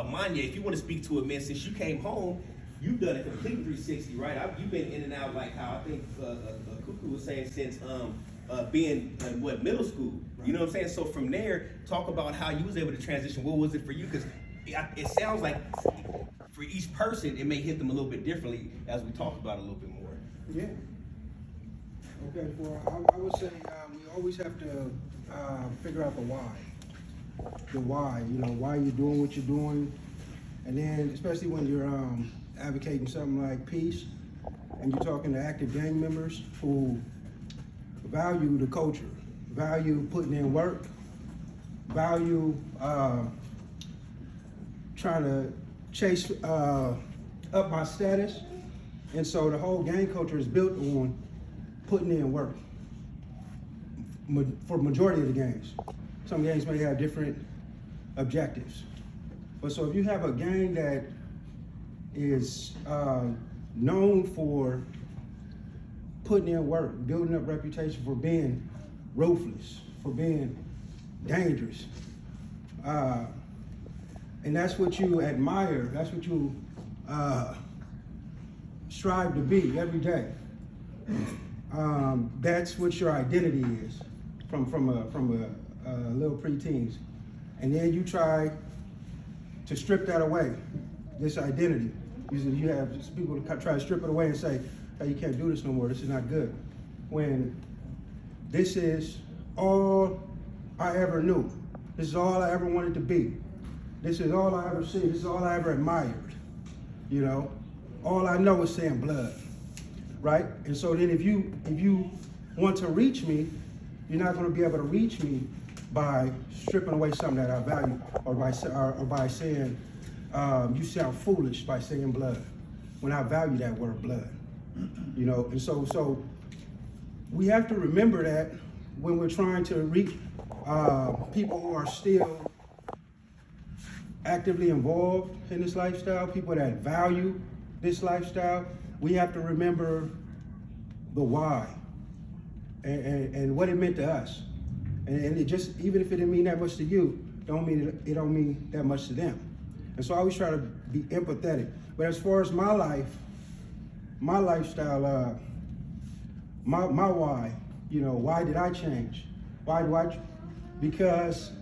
Monyay, if you want to speak to it, man, since you came home, you've done a complete 360, right? You've been in and out like how I think Kuku was saying since being in middle school. You know what I'm saying? So from there, talk about how you was able to transition. What was it for you? Because it sounds like for each person, it may hit them a little bit differently, as we talked about a little bit more. Yeah. Okay, I would say we always have to figure out the why. The why, why you're doing what you're doing. And then, especially when you're advocating something like peace, and you're talking to active gang members who value the culture, value putting in work, value trying to chase up my status. And so the whole gang culture is built on putting in work for majority of the gangs. Some gangs may have different objectives. But so if you have a gang that is known for putting in work, building up reputation for being ruthless, for being dangerous, and that's what you admire, that's what you strive to be every day. That's what your identity is from a little preteens. And then you try to strip that away, this identity. You have people try to strip it away and say, hey, you can't do this no more, this is not good. When this is all I ever knew. This is all I ever wanted to be. This is all I ever seen, this is all I ever admired. All I know is saying blood, right? And so then if you want to reach me, you're not gonna be able to reach me by stripping away something that I value, or by saying, you sound foolish by saying blood, when I value that word blood. And so we have to remember that when we're trying to reach people who are still actively involved in this lifestyle, people that value this lifestyle, we have to remember the why and what it meant to us. And it just, even if it didn't mean that much to you, it don't mean that much to them. And so I always try to be empathetic. But as far as my life, my lifestyle, my why, why did I change? Because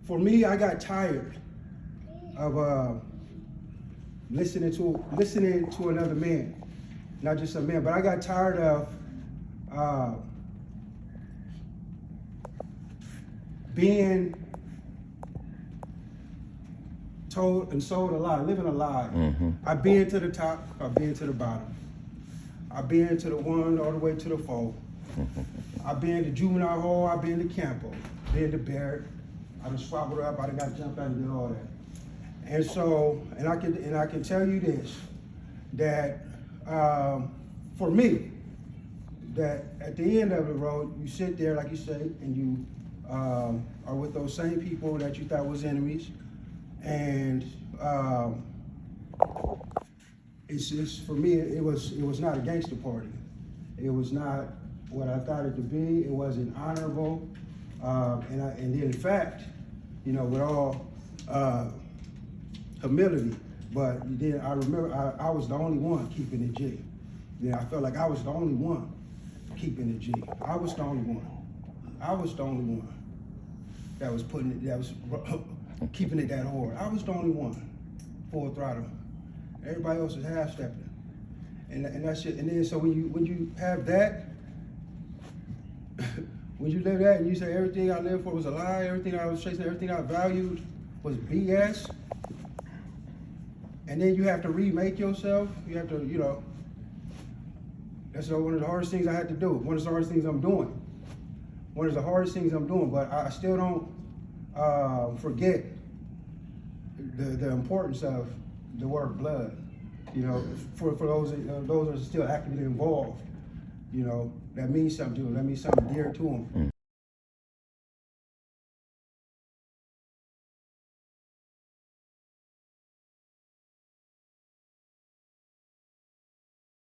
for me, I got tired of listening to another man, not just a man, but I got tired of being told and sold a lie, living a lie. Mm-hmm. I've been to the top, I've been to the bottom. I've been to the one all the way to the four. I've been to juvenile hall, I've been to Campo, been to Barrett. I done swabbled up, I done got jumped out and did all that. And so, and I can tell you this, that for me, that at the end of the road, you sit there, like you say, and you are with those same people that you thought was enemies, and it's just, for me, it was not a gangster party. It was not what I thought it to be. It wasn't honorable, and then in fact, with all humility, but then I remember I was the only one keeping it G. I felt like I was the only one keeping it G. I was the only one. I was the only one that was keeping it that hard. I was the only one full throttle. Everybody else was half stepping, and that's it. And then so when you have that, when you live that, and you say everything I lived for was a lie, everything I was chasing, everything I valued was BS, and then you have to remake yourself. You have to, that's one of the hardest things I had to do. One of the hardest things I'm doing. One of the hardest things I'm doing, but I still don't forget the importance of the word blood. For those that are still actively involved, that means something to them. That means something dear to them.